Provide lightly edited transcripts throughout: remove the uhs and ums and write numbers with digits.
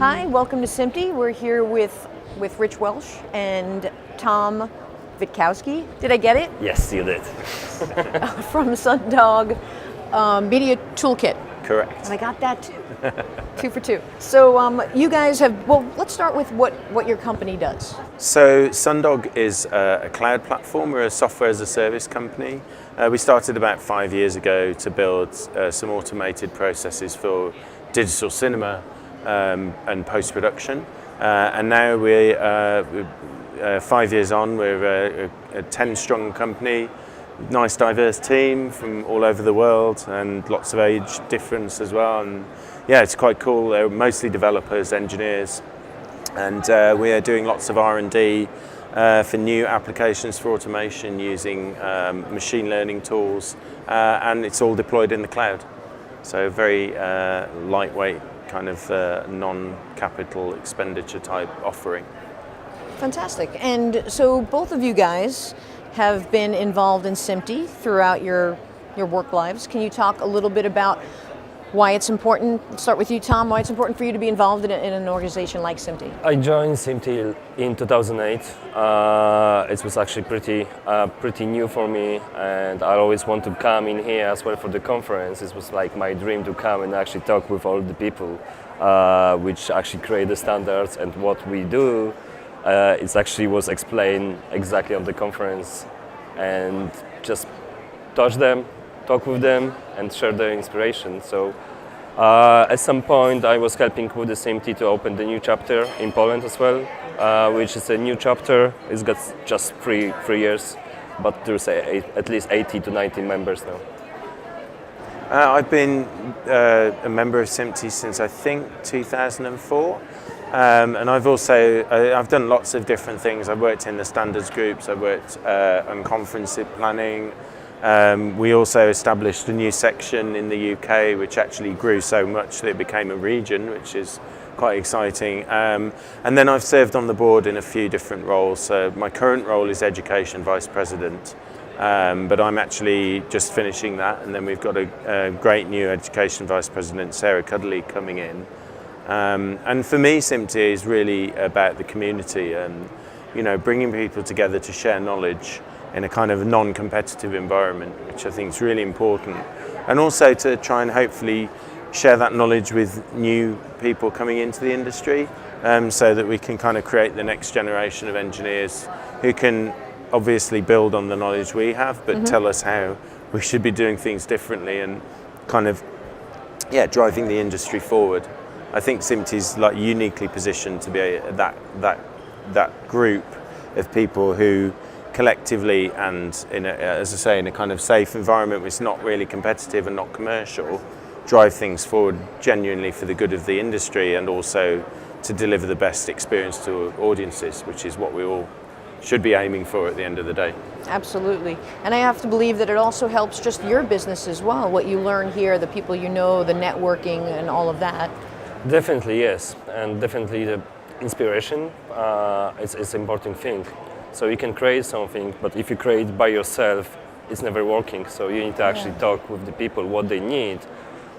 Hi, welcome to SMPTE. We're here with Rich Welsh and Tom Witkowski. Did I get it? Yes, you did. From SunDog Media Toolkit. Correct. And I got that too. 2 for 2. So you guys have, well, let's start with what your company does. So SunDog is a cloud platform. We're a software as a service company. We started about 5 years ago to build some automated processes for digital cinema and post-production. And now we're 5 years on, we're a 10-strong company, nice diverse team from all over the world and lots of age difference as well. And yeah, it's quite cool. They're mostly developers, engineers, and we are doing lots of R&D for new applications for automation using machine learning tools, and it's all deployed in the cloud. So very lightweight, kind of non-capital expenditure type offering. Fantastic. And so both of you guys have been involved in SMPTE throughout your work lives. Can you talk a little bit about why it's important? Let's start with you, Tom. Why it's important for you to be involved in an organization like SMPTE? I joined SMPTE in 2008. It was actually pretty new for me, and I always want to come in here as well for the conference. It was like my dream to come and actually talk with all the people, which actually create the standards and what we do. It actually was explained exactly on the conference, and just touch them, talk with them, and share their inspiration. So at some point I was helping with the SMPTE to open the new chapter in Poland as well, which is a new chapter. It's got just three years, but there's at least 80 to 90 members now. I've been a member of SMPTE since I think 2004. And I've done lots of different things. I've worked in the standards groups, I've worked on conference planning. We also established a new section in the UK which actually grew so much that it became a region, which is quite exciting. And then I've served on the board in a few different roles. So my current role is Education Vice President, but I'm actually just finishing that, and then we've got a great new Education Vice President, Sarah Cudley, coming in. And for me, SMPTE is really about the community and, bringing people together to share knowledge in a kind of non-competitive environment, which I think is really important. And also to try and hopefully share that knowledge with new people coming into the industry, so that we can kind of create the next generation of engineers who can obviously build on the knowledge we have, but tell us how we should be doing things differently and kind of, driving the industry forward. I think SMPTE is like uniquely positioned to be that group of people who collectively and as I say, in a kind of safe environment which is not really competitive and not commercial, drive things forward genuinely for the good of the industry and also to deliver the best experience to audiences, which is what we all should be aiming for at the end of the day. Absolutely. And I have to believe that it also helps just your business as well, what you learn here, the people you know, the networking and all of that. Definitely, yes, and definitely the inspiration is an important thing. So you can create something, but if you create by yourself, it's never working. So you need to actually talk with the people, what they need,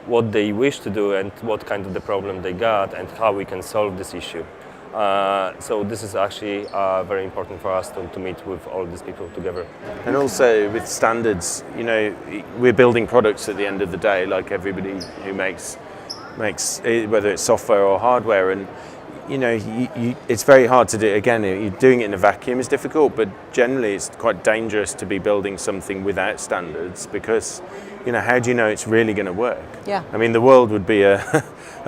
what they wish to do, and what kind of the problem they got, and how we can solve this issue. So this is actually very important for us to meet with all these people together. And also with standards, we're building products at the end of the day, like everybody who makes whether it's software or hardware, and it's very hard to do. Again, doing it in a vacuum is difficult, but generally it's quite dangerous to be building something without standards, because how do you know it's really going to work? Yeah. I mean, the world would be a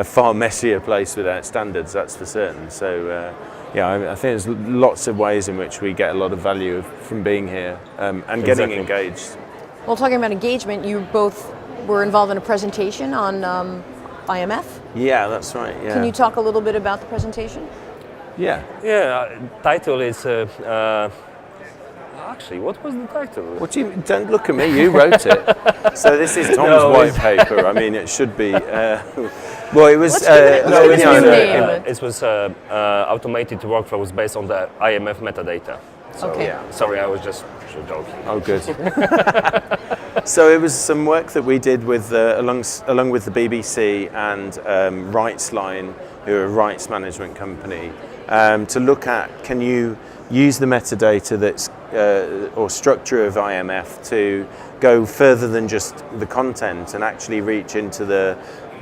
far messier place without standards, that's for certain. So I think there's lots of ways in which we get a lot of value from being here and getting engaged. Well, talking about engagement, you both were involved in a presentation on IMF? Yeah, that's right. Yeah. Can you talk a little bit about the presentation? Yeah. Yeah, title is actually, what was the title? Don't look at me, you wrote it. So this is Tom's white paper. I mean, it should be, well, it was, it was automated workflows based on the IMF metadata. So, Okay. Yeah. sorry, I was just joking. Oh, good. So it was some work that we did with along with the BBC and RightsLine, who are a rights management company, to look at, can you use the metadata that's or structure of IMF to go further than just the content and actually reach into the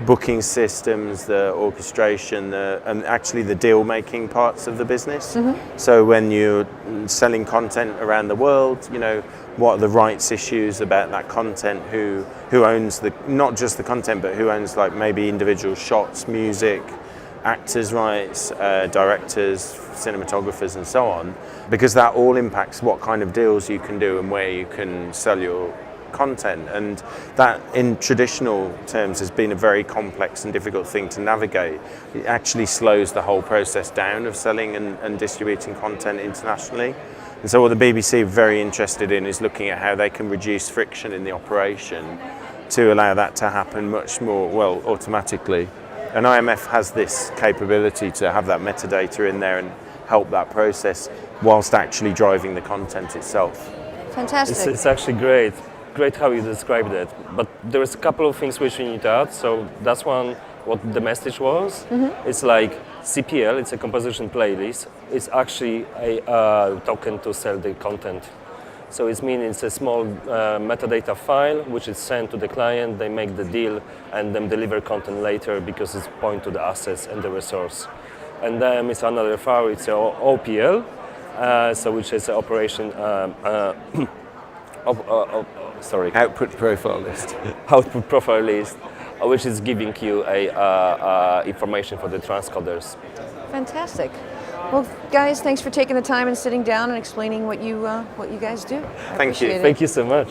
booking systems, the orchestration, and actually the deal-making parts of the business. So when you're selling content around the world, you know, what are the rights issues about that content? Who owns not just the content, but who owns like maybe individual shots, music, actors' rights, directors, cinematographers, and so on, because that all impacts what kind of deals you can do and where you can sell your content. And that, in traditional terms, has been a very complex and difficult thing to navigate. It actually slows the whole process down of selling and distributing content internationally. And so what the BBC are very interested in is looking at how they can reduce friction in the operation to allow that to happen much more, well, automatically. And IMF has this capability to have that metadata in there and help that process whilst actually driving the content itself. Fantastic. It's actually great how you described it. But there's a couple of things which we need to add. So that's one, what the message was. It's like CPL, it's a composition playlist. It's actually a token to sell the content. So it means it's a small metadata file which is sent to the client, they make the deal and then deliver content later because it's point to the assets and the resource. And then it's another file, it's OPL, so which is an operation, Output profile list. output profile list, which is giving you information for the transcoders. Fantastic. Well, guys, thanks for taking the time and sitting down and explaining what you guys do. I Thank you. appreciate it. Thank you so much.